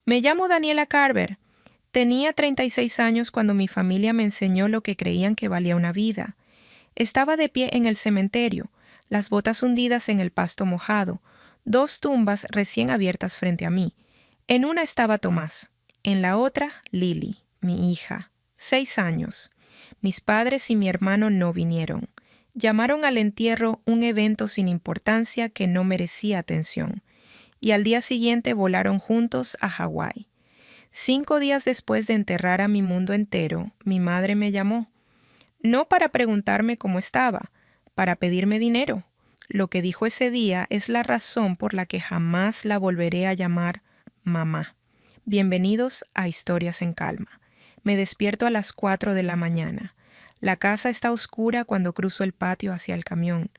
Me llamo Daniela Carver. Tenía 36 años cuando mi familia me enseñó lo que creían que valía una vida. Estaba de pie en el cementerio, las botas hundidas en el pasto mojado, dos tumbas recién abiertas frente a mí. En una estaba Tomás, en la otra Lily, mi hija, 6 años. Mis padres y mi hermano no vinieron. Llamaron al entierro un evento sin importancia que no merecía atención, y al día siguiente volaron juntos a Hawái. 5 días después de enterrar a mi mundo entero, mi madre me llamó. No para preguntarme cómo estaba, para pedirme dinero. Lo que dijo ese día es la razón por la que jamás la volveré a llamar mamá. Bienvenidos a Historias en Calma. Me despierto a las 4 de la mañana. La casa está oscura cuando cruzo el patio hacia el camión.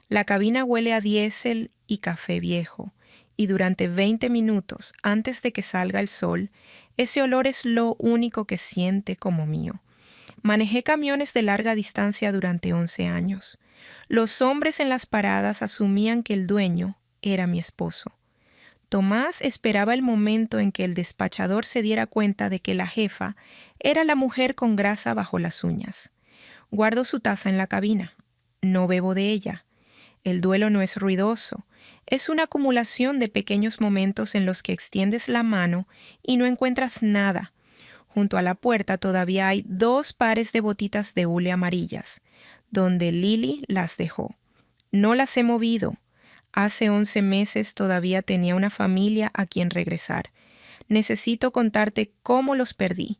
La cabina huele a diésel y café viejo. Y durante 20 minutos, antes de que salga el sol, ese olor es lo único que siente como mío. Manejé camiones de larga distancia durante 11 años. Los hombres en las paradas asumían que el dueño era mi esposo. Tomás esperaba el momento en que el despachador se diera cuenta de que la jefa era la mujer con grasa bajo las uñas. Guardo su taza en la cabina. No bebo de ella. El duelo no es ruidoso. Es una acumulación de pequeños momentos en los que extiendes la mano y no encuentras nada. Junto a la puerta todavía hay 2 pares de botitas de hule amarillas, donde Lily las dejó. No las he movido. Hace 11 meses todavía tenía una familia a quien regresar. Necesito contarte cómo los perdí.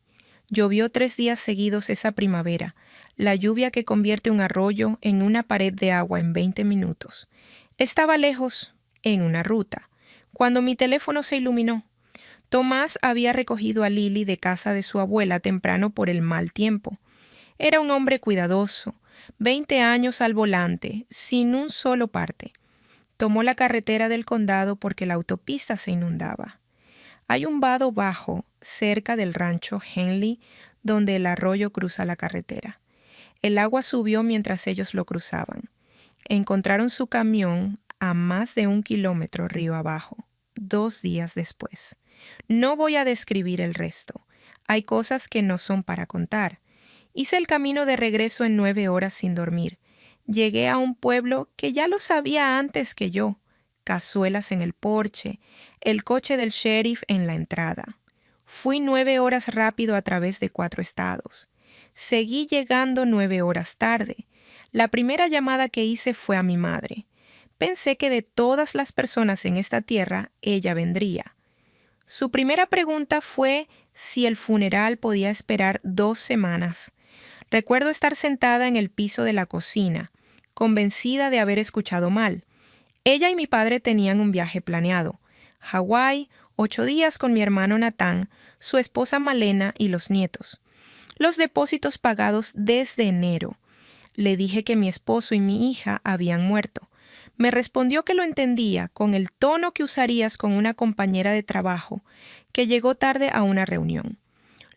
Llovió 3 días seguidos esa primavera, la lluvia que convierte un arroyo en una pared de agua en 20 minutos. Estaba lejos, en una ruta, cuando mi teléfono se iluminó. Tomás había recogido a Lily de casa de su abuela temprano por el mal tiempo. Era un hombre cuidadoso, 20 años al volante, sin un solo parte. Tomó la carretera del condado porque la autopista se inundaba. Hay un vado bajo cerca del rancho Henley donde el arroyo cruza la carretera. El agua subió mientras ellos lo cruzaban. Encontraron su camión a más de 1 kilómetro río abajo, 2 días después. No voy a describir el resto. Hay cosas que no son para contar. Hice el camino de regreso en 9 horas sin dormir. Llegué a un pueblo que ya lo sabía antes que yo. Cazuelas en el porche, el coche del sheriff en la entrada. Fui 9 horas rápido a través de 4 estados. Seguí llegando 9 horas tarde. La primera llamada que hice fue a mi madre. Pensé que de todas las personas en esta tierra, ella vendría. Su primera pregunta fue si el funeral podía esperar 2 semanas. Recuerdo estar sentada en el piso de la cocina, convencida de haber escuchado mal. Ella y mi padre tenían un viaje planeado. Hawái, 8 días con mi hermano Natán, su esposa Malena y los nietos. Los depósitos pagados desde enero. Le dije que mi esposo y mi hija habían muerto. Me respondió que lo entendía con el tono que usarías con una compañera de trabajo que llegó tarde a una reunión.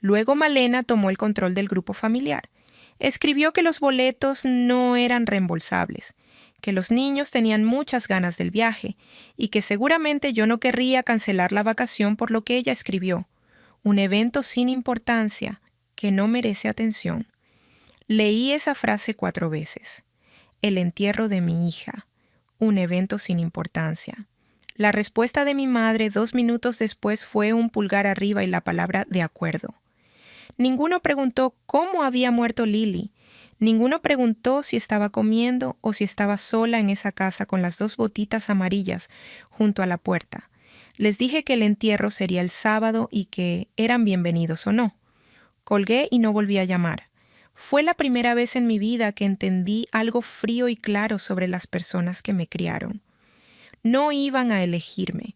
Luego Malena tomó el control del grupo familiar. Escribió que los boletos no eran reembolsables, que los niños tenían muchas ganas del viaje y que seguramente yo no querría cancelar la vacación por lo que ella escribió. Un evento sin importancia que no merece atención. Leí esa frase 4 veces. El entierro de mi hija. Un evento sin importancia. La respuesta de mi madre 2 minutos después fue un pulgar arriba y la palabra de acuerdo. Ninguno preguntó cómo había muerto Lily. Ninguno preguntó si estaba comiendo o si estaba sola en esa casa con las 2 botitas amarillas junto a la puerta. Les dije que el entierro sería el sábado y que eran bienvenidos o no. Colgué y no volví a llamar. Fue la primera vez en mi vida que entendí algo frío y claro sobre las personas que me criaron. No iban a elegirme.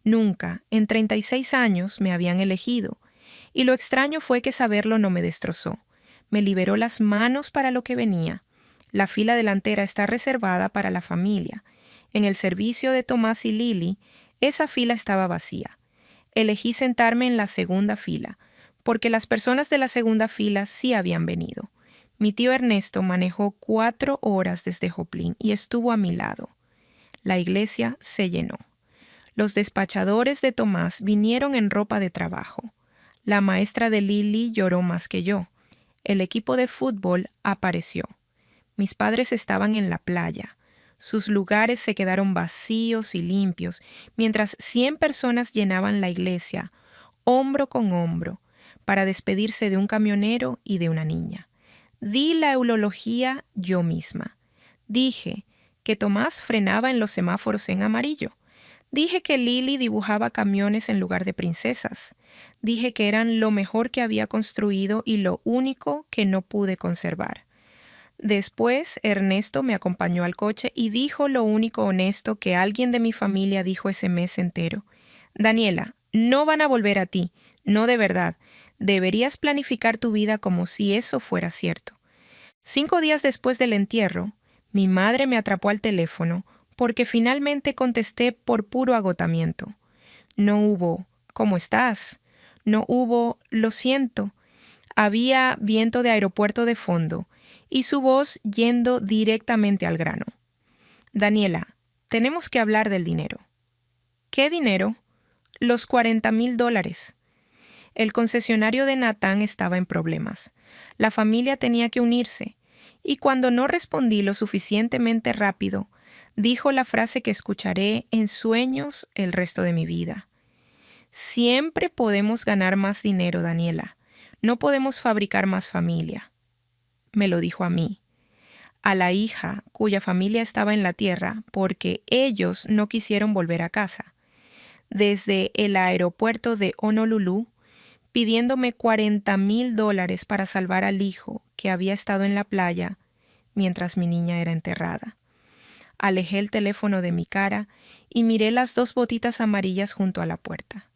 Nunca, en 36 años, me habían elegido. Y lo extraño fue que saberlo no me destrozó. Me liberó las manos para lo que venía. La fila delantera está reservada para la familia. En el servicio de Tomás y Lily, esa fila estaba vacía. Elegí sentarme en la segunda fila, porque las personas de la segunda fila sí habían venido. Mi tío Ernesto manejó 4 horas desde Joplin y estuvo a mi lado. La iglesia se llenó. Los despachadores de Tomás vinieron en ropa de trabajo. La maestra de Lily lloró más que yo. El equipo de fútbol apareció. Mis padres estaban en la playa. Sus lugares se quedaron vacíos y limpios, mientras 100 personas llenaban la iglesia, hombro con hombro, para despedirse de un camionero y de una niña. Di la eulogía yo misma. Dije que Tomás frenaba en los semáforos en amarillo. Dije que Lily dibujaba camiones en lugar de princesas. Dije que eran lo mejor que había construido y lo único que no pude conservar. Después, Ernesto me acompañó al coche y dijo lo único honesto que alguien de mi familia dijo ese mes entero. Daniela, no van a volver a ti, no de verdad. Deberías planificar tu vida como si eso fuera cierto. 5 días después del entierro, mi madre me atrapó al teléfono porque finalmente contesté por puro agotamiento. No hubo ¿cómo estás? No hubo lo siento. Había viento de aeropuerto de fondo y su voz yendo directamente al grano. Daniela, tenemos que hablar del dinero. ¿Qué dinero? Los $40,000. El concesionario de Natán estaba en problemas. La familia tenía que unirse, y cuando no respondí lo suficientemente rápido, dijo la frase que escucharé en sueños el resto de mi vida. Siempre podemos ganar más dinero, Daniela. No podemos fabricar más familia. Me lo dijo a mí, a la hija cuya familia estaba en la tierra porque ellos no quisieron volver a casa. Desde el aeropuerto de Honolulu, pidiéndome $40,000 para salvar al hijo que había estado en la playa mientras mi niña era enterrada. Alejé el teléfono de mi cara y miré las 2 botitas amarillas junto a la puerta.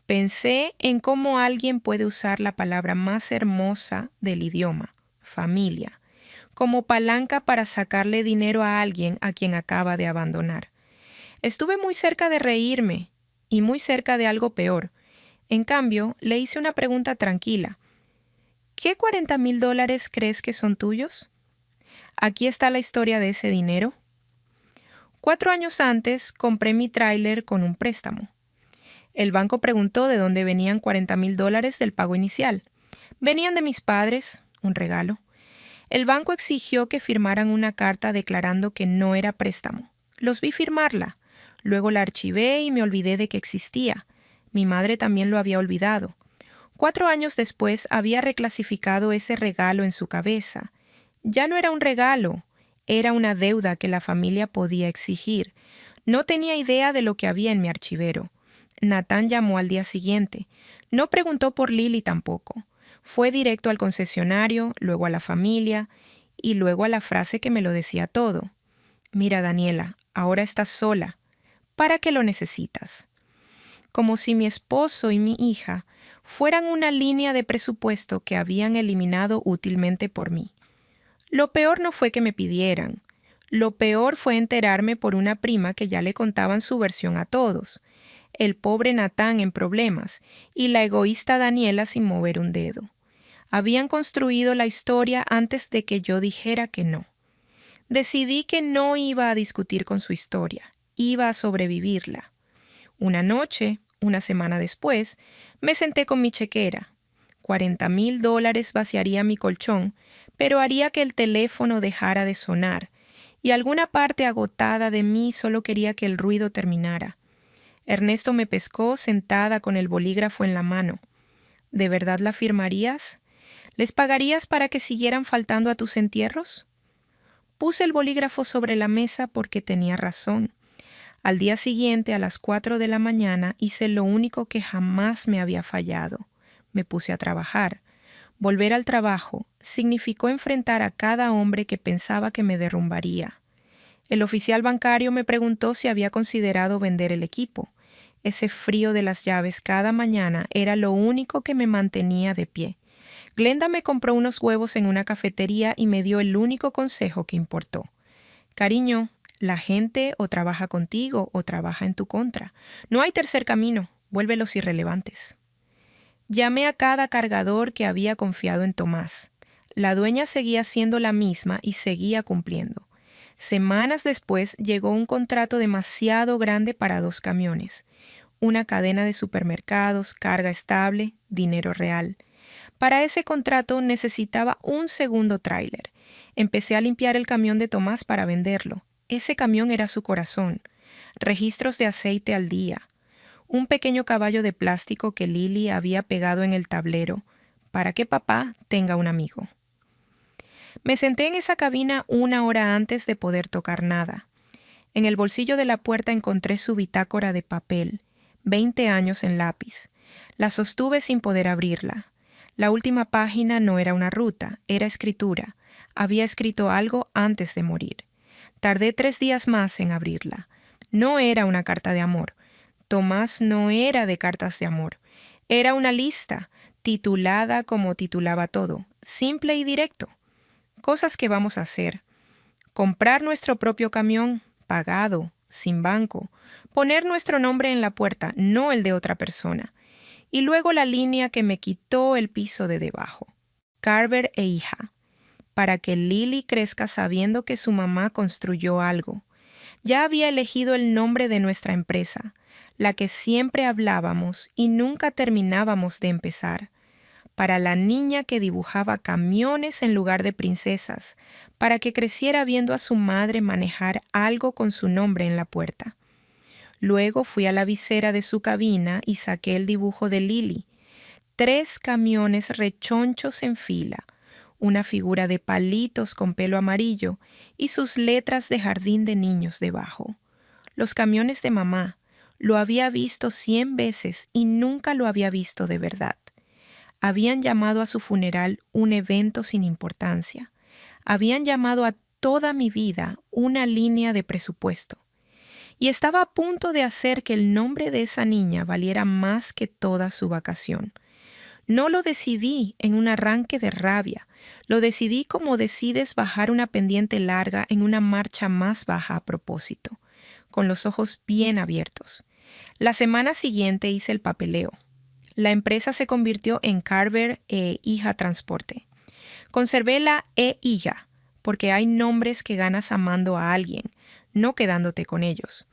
Pensé en cómo alguien puede usar la palabra más hermosa del idioma, familia, como palanca para sacarle dinero a alguien a quien acaba de abandonar. Estuve muy cerca de reírme y muy cerca de algo peor. En cambio, le hice una pregunta tranquila. ¿Qué $40,000 crees que son tuyos? Aquí está la historia de ese dinero. 4 años antes compré mi tráiler con un préstamo. El banco preguntó de dónde venían $40,000 del pago inicial. Venían de mis padres, un regalo. El banco exigió que firmaran una carta declarando que no era préstamo. Los vi firmarla. Luego la archivé y me olvidé de que existía. Mi madre también lo había olvidado. 4 años después había reclasificado ese regalo en su cabeza. Ya no era un regalo, era una deuda que la familia podía exigir. No tenía idea de lo que había en mi archivero. Natán llamó al día siguiente. No preguntó por Lily tampoco. Fue directo al concesionario, luego a la familia y luego a la frase que me lo decía todo. Mira, Daniela, ahora estás sola. ¿Para qué lo necesitas? Como si mi esposo y mi hija fueran una línea de presupuesto que habían eliminado útilmente por mí. Lo peor no fue que me pidieran. Lo peor fue enterarme por una prima que ya le contaban su versión a todos. El pobre Natán en problemas y la egoísta Daniela sin mover un dedo. Habían construido la historia antes de que yo dijera que no. Decidí que no iba a discutir con su historia, iba a sobrevivirla. Una noche, una semana después, me senté con mi chequera. $40,000 vaciaría mi colchón, pero haría que el teléfono dejara de sonar, y alguna parte agotada de mí solo quería que el ruido terminara. Ernesto me pescó sentada con el bolígrafo en la mano. ¿De verdad la firmarías? ¿Les pagarías para que siguieran faltando a tus entierros? Puse el bolígrafo sobre la mesa porque tenía razón. Al día siguiente, a las 4 de la mañana, hice lo único que jamás me había fallado. Me puse a trabajar. Volver al trabajo significó enfrentar a cada hombre que pensaba que me derrumbaría. El oficial bancario me preguntó si había considerado vender el equipo. Ese frío de las llaves cada mañana era lo único que me mantenía de pie. Glenda me compró unos huevos en una cafetería y me dio el único consejo que importó. Cariño, la gente o trabaja contigo o trabaja en tu contra. No hay tercer camino, vuélvelos irrelevantes. Llamé a cada cargador que había confiado en Tomás. La dueña seguía siendo la misma y seguía cumpliendo. Semanas después llegó un contrato demasiado grande para 2 camiones, una cadena de supermercados, carga estable, dinero real. Para ese contrato necesitaba un segundo tráiler. Empecé a limpiar el camión de Tomás para venderlo. Ese camión era su corazón. Registros de aceite al día. Un pequeño caballo de plástico que Lily había pegado en el tablero para que papá tenga un amigo. Me senté en esa cabina 1 hora antes de poder tocar nada. En el bolsillo de la puerta encontré su bitácora de papel, 20 años en lápiz. La sostuve sin poder abrirla. La última página no era una ruta, era escritura. Había escrito algo antes de morir. Tardé 3 días más en abrirla. No era una carta de amor. Tomás no era de cartas de amor. Era una lista, titulada como titulaba todo, simple y directo. Cosas que vamos a hacer. Comprar nuestro propio camión, pagado, sin banco. Poner nuestro nombre en la puerta, no el de otra persona. Y luego la línea que me quitó el piso de debajo. Carver e hija. Para que Lily crezca sabiendo que su mamá construyó algo. Ya había elegido el nombre de nuestra empresa, la que siempre hablábamos y nunca terminábamos de empezar. Para la niña que dibujaba camiones en lugar de princesas, para que creciera viendo a su madre manejar algo con su nombre en la puerta. Luego fui a la visera de su cabina y saqué el dibujo de Lily. 3 camiones rechonchos en fila, una figura de palitos con pelo amarillo y sus letras de jardín de niños debajo. Los camiones de mamá. Lo había visto 100 veces y nunca lo había visto de verdad. Habían llamado a su funeral un evento sin importancia. Habían llamado a toda mi vida una línea de presupuesto. Y estaba a punto de hacer que el nombre de esa niña valiera más que toda su vacación. No lo decidí en un arranque de rabia. Lo decidí como decides bajar una pendiente larga en una marcha más baja a propósito, con los ojos bien abiertos. La semana siguiente hice el papeleo. La empresa se convirtió en Carver e Hija Transporte. Conservé la e-hija, porque hay nombres que ganas amando a alguien, no quedándote con ellos.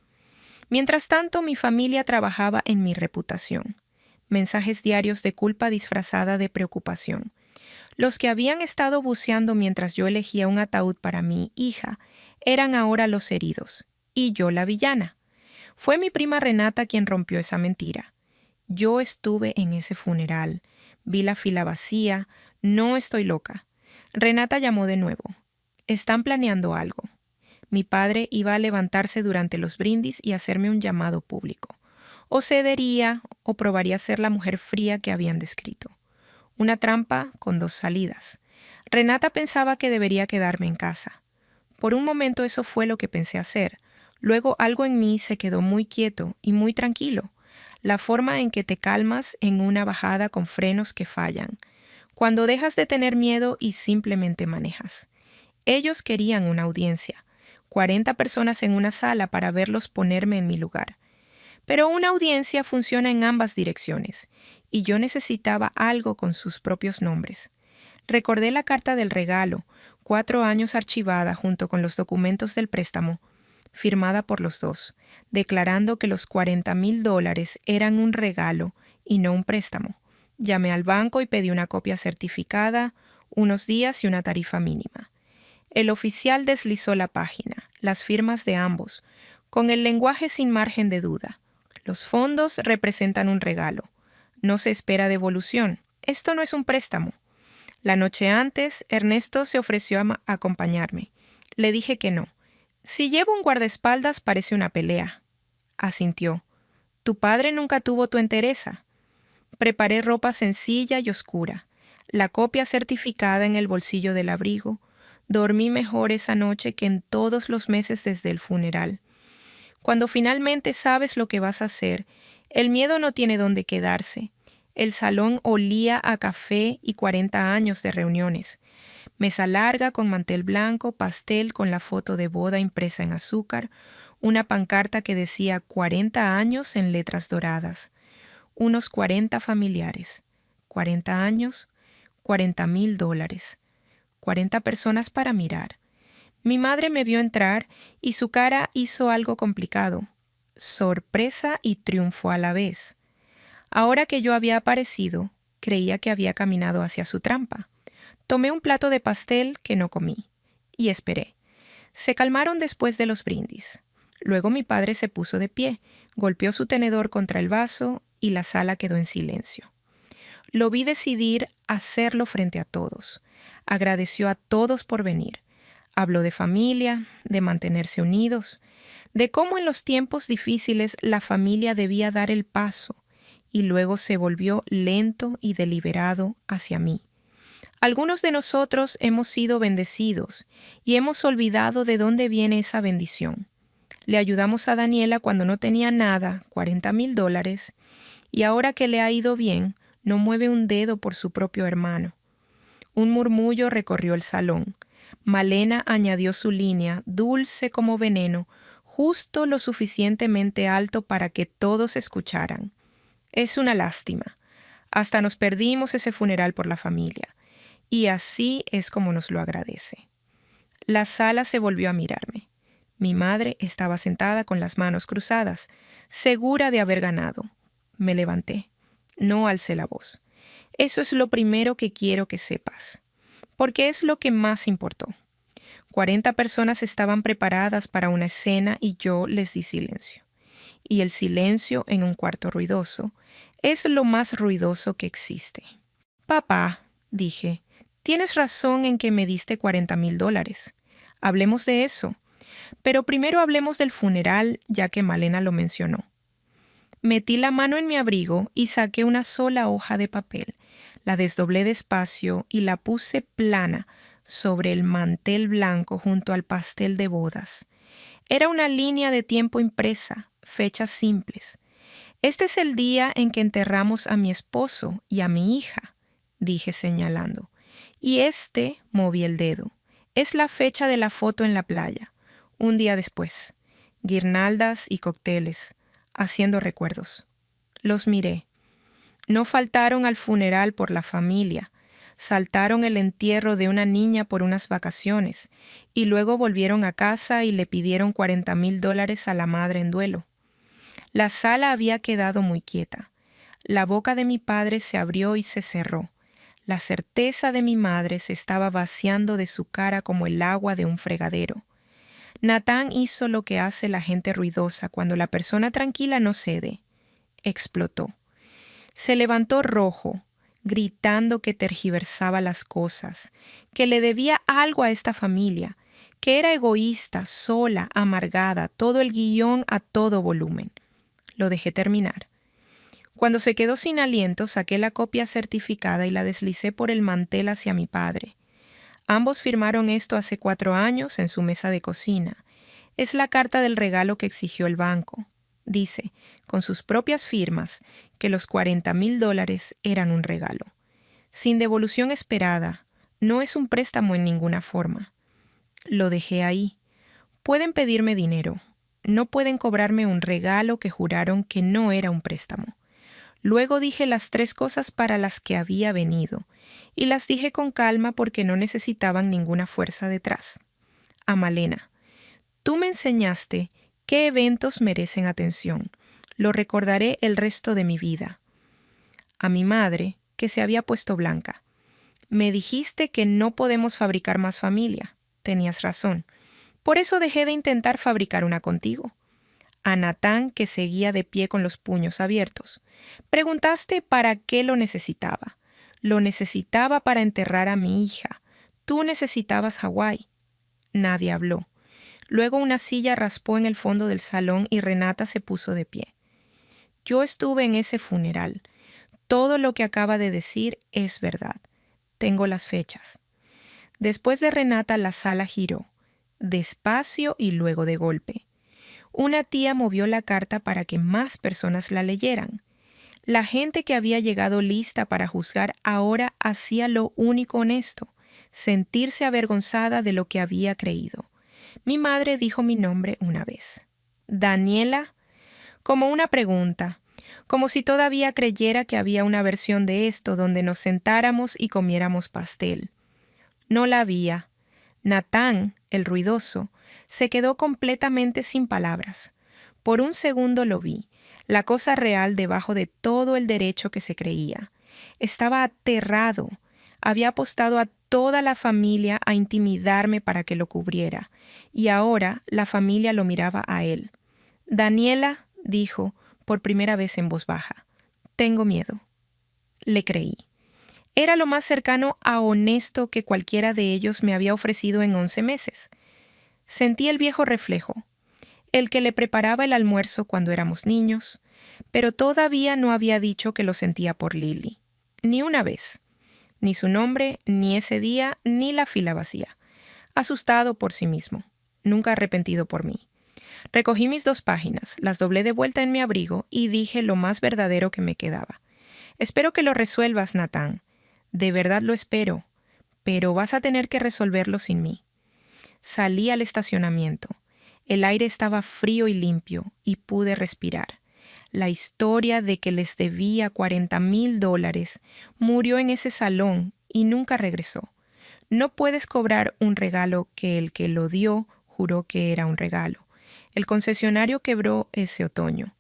Mientras tanto, mi familia trabajaba en mi reputación. Mensajes diarios de culpa disfrazada de preocupación. Los que habían estado buceando mientras yo elegía un ataúd para mi hija eran ahora los heridos, y yo la villana. Fue mi prima Renata quien rompió esa mentira. Yo estuve en ese funeral, vi la fila vacía, no estoy loca. Renata llamó de nuevo. Están planeando algo. Mi padre iba a levantarse durante los brindis y hacerme un llamado público. O cedería o probaría ser la mujer fría que habían descrito. Una trampa con 2 salidas. Renata pensaba que debería quedarme en casa. Por un momento eso fue lo que pensé hacer. Luego algo en mí se quedó muy quieto y muy tranquilo. La forma en que te calmas en una bajada con frenos que fallan. Cuando dejas de tener miedo y simplemente manejas. Ellos querían una audiencia. 40 personas en una sala para verlos ponerme en mi lugar. Pero una audiencia funciona en ambas direcciones, y yo necesitaba algo con sus propios nombres. Recordé la carta del regalo, 4 años archivada junto con los documentos del préstamo, firmada por los dos, declarando que los $40,000 eran un regalo y no un préstamo. Llamé al banco y pedí una copia certificada, unos días y una tarifa mínima. El oficial deslizó la página, las firmas de ambos, con el lenguaje sin margen de duda. Los fondos representan un regalo. No se espera devolución. Esto no es un préstamo. La noche antes, Ernesto se ofreció a acompañarme. Le dije que no. Si llevo un guardaespaldas parece una pelea. Asintió. Tu padre nunca tuvo tu entereza. Preparé ropa sencilla y oscura. La copia certificada en el bolsillo del abrigo. Dormí mejor esa noche que en todos los meses desde el funeral. Cuando finalmente sabes lo que vas a hacer, el miedo no tiene dónde quedarse. El salón olía a café y 40 años de reuniones. Mesa larga con mantel blanco, pastel con la foto de boda impresa en azúcar, una pancarta que decía 40 años en letras doradas. Unos 40 familiares. 40 años, $40,000. 40 personas para mirar. Mi madre me vio entrar y su cara hizo algo complicado. Sorpresa y triunfo a la vez. Ahora que yo había aparecido, creía que había caminado hacia su trampa. Tomé un plato de pastel que no comí y esperé. Se calmaron después de los brindis. Luego mi padre se puso de pie, golpeó su tenedor contra el vaso y la sala quedó en silencio. Lo vi decidir hacerlo frente a todos. Agradeció a todos por venir. Habló de familia, de mantenerse unidos, de cómo en los tiempos difíciles la familia debía dar el paso, y luego se volvió lento y deliberado hacia mí. Algunos de nosotros hemos sido bendecidos y hemos olvidado de dónde viene esa bendición. Le ayudamos a Daniela cuando no tenía nada, $40,000, y ahora que le ha ido bien, no mueve un dedo por su propio hermano. Un murmullo recorrió el salón. Malena añadió su línea, dulce como veneno, justo lo suficientemente alto para que todos escucharan. Es una lástima. Hasta nos perdimos ese funeral por la familia. Y así es como nos lo agradece. La sala se volvió a mirarme. Mi madre estaba sentada con las manos cruzadas, segura de haber ganado. Me levanté. No alcé la voz. Eso es lo primero que quiero que sepas, porque es lo que más importó. 40 personas estaban preparadas para una escena y yo les di silencio. Y el silencio en un cuarto ruidoso es lo más ruidoso que existe. Papá, dije, tienes razón en que me diste $40,000. Hablemos de eso. Pero primero hablemos del funeral, ya que Malena lo mencionó. Metí la mano en mi abrigo y saqué una sola hoja de papel. La desdoblé despacio y la puse plana sobre el mantel blanco junto al pastel de bodas. Era una línea de tiempo impresa, fechas simples. Este es el día en que enterramos a mi esposo y a mi hija, dije señalando. Y moví el dedo, es la fecha de la foto en la playa. Un día después, guirnaldas y cócteles, haciendo recuerdos. Los miré. No faltaron al funeral por la familia, saltaron el entierro de una niña por unas vacaciones y luego volvieron a casa y le pidieron $40,000 a la madre en duelo. La sala había quedado muy quieta. La boca de mi padre se abrió y se cerró. La certeza de mi madre se estaba vaciando de su cara como el agua de un fregadero. Natán hizo lo que hace la gente ruidosa cuando la persona tranquila no cede. Explotó. Se levantó rojo, gritando que tergiversaba las cosas, que le debía algo a esta familia, que era egoísta, sola, amargada, todo el guión a todo volumen. Lo dejé terminar. Cuando se quedó sin aliento, saqué la copia certificada y la deslicé por el mantel hacia mi padre. Ambos firmaron esto hace 4 años en su mesa de cocina. Es la carta del regalo que exigió el banco. Dice, con sus propias firmas, que los $40,000 eran un regalo. Sin devolución esperada, no es un préstamo en ninguna forma. Lo dejé ahí. Pueden pedirme dinero. No pueden cobrarme un regalo que juraron que no era un préstamo. Luego dije las 3 cosas para las que había venido, y las dije con calma porque no necesitaban ninguna fuerza detrás. A Malena, tú me enseñaste qué eventos merecen atención. Lo recordaré el resto de mi vida. A mi madre, que se había puesto blanca. Me dijiste que no podemos fabricar más familia. Tenías razón. Por eso dejé de intentar fabricar una contigo. A Natán, que seguía de pie con los puños abiertos. Preguntaste para qué lo necesitaba. Lo necesitaba para enterrar a mi hija. Tú necesitabas Hawái. Nadie habló. Luego una silla raspó en el fondo del salón y Renata se puso de pie. Yo estuve en ese funeral. Todo lo que acaba de decir es verdad. Tengo las fechas. Después de Renata la sala giró, despacio y luego de golpe. Una tía movió la carta para que más personas la leyeran. La gente que había llegado lista para juzgar ahora hacía lo único honesto, sentirse avergonzada de lo que había creído. Mi madre dijo mi nombre una vez. Daniela, como una pregunta, como si todavía creyera que había una versión de esto donde nos sentáramos y comiéramos pastel. No la había. Natán, el ruidoso, se quedó completamente sin palabras. Por un segundo lo vi, la cosa real debajo de todo el derecho que se creía. Estaba aterrado. Había apostado a toda la familia a intimidarme para que lo cubriera, y ahora la familia lo miraba a él. Daniela dijo, por primera vez en voz baja, «Tengo miedo». Le creí. Era lo más cercano a honesto que cualquiera de ellos me había ofrecido en 11 meses. Sentí el viejo reflejo, el que le preparaba el almuerzo cuando éramos niños, pero todavía no había dicho que lo sentía por Lily. Ni una vez. Ni su nombre, ni ese día, ni la fila vacía. Asustado por sí mismo. Nunca arrepentido por mí. Recogí mis 2 páginas, las doblé de vuelta en mi abrigo y dije lo más verdadero que me quedaba. «Espero que lo resuelvas, Nathan. De verdad lo espero. Pero vas a tener que resolverlo sin mí». Salí al estacionamiento. El aire estaba frío y limpio y pude respirar. La historia de que les debía $40,000 murió en ese salón y nunca regresó. No puedes cobrar un regalo que el que lo dio juró que era un regalo. El concesionario quebró ese otoño.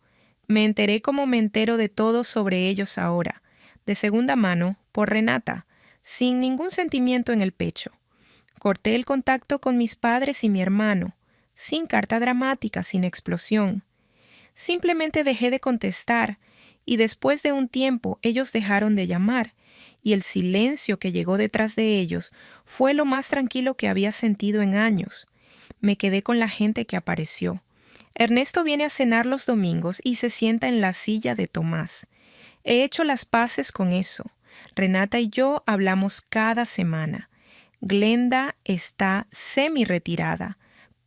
Me enteré como me entero de todo sobre ellos ahora, de segunda mano, por Renata, sin ningún sentimiento en el pecho. Corté el contacto con mis padres y mi hermano, sin carta dramática, sin explosión. Simplemente dejé de contestar, y después de un tiempo ellos dejaron de llamar, y el silencio que llegó detrás de ellos fue lo más tranquilo que había sentido en años. Me quedé con la gente que apareció. Ernesto viene a cenar los domingos y se sienta en la silla de Tomás. He hecho las paces con eso. Renata y yo hablamos cada semana. Glenda está semi-retirada,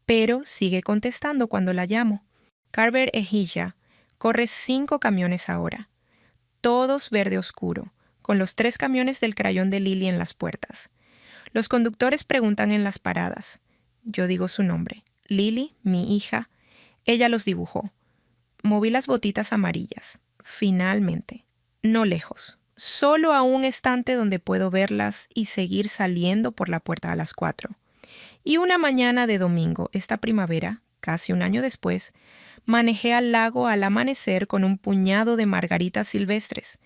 pero sigue contestando cuando la llamo. Carver Ejilla corre 5 camiones ahora, todos verde oscuro, con los 3 camiones del crayón de Lily en las puertas. Los conductores preguntan en las paradas. Yo digo su nombre. Lily, mi hija. Ella los dibujó. Moví las botitas amarillas. Finalmente. No lejos. Solo a un estante donde puedo verlas y seguir saliendo por la puerta a las 4. Y una mañana de domingo, esta primavera, casi un año después, manejé al lago al amanecer con un puñado de margaritas silvestres.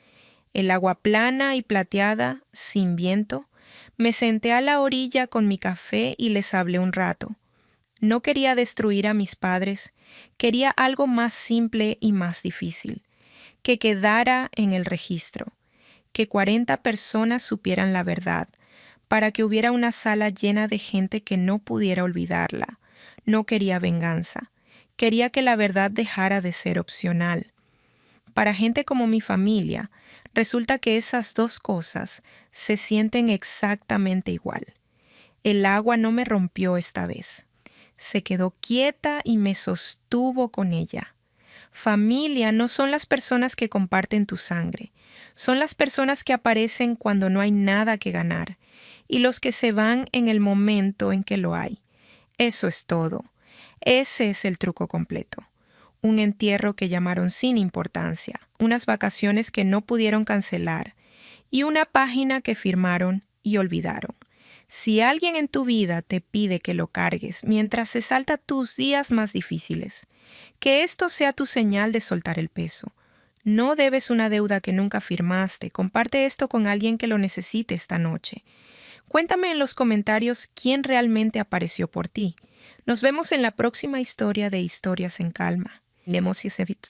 El agua plana y plateada, sin viento. Me senté a la orilla con mi café y les hablé un rato. No quería destruir a mis padres, quería algo más simple y más difícil, que quedara en el registro, que 40 personas supieran la verdad, para que hubiera una sala llena de gente que no pudiera olvidarla. No quería venganza, quería que la verdad dejara de ser opcional. Para gente como mi familia, resulta que esas 2 cosas se sienten exactamente igual. El agua no me rompió esta vez. Se quedó quieta y me sostuvo con ella. Familia no son las personas que comparten tu sangre, son las personas que aparecen cuando no hay nada que ganar y los que se van en el momento en que lo hay. Eso es todo. Ese es el truco completo. Un entierro que llamaron sin importancia, unas vacaciones que no pudieron cancelar y una página que firmaron y olvidaron. Si alguien en tu vida te pide que lo cargues mientras se salta tus días más difíciles, que esto sea tu señal de soltar el peso. No debes una deuda que nunca firmaste. Comparte esto con alguien que lo necesite esta noche. Cuéntame en los comentarios quién realmente apareció por ti. Nos vemos en la próxima historia de Historias en Calma. Leemos Yosefit.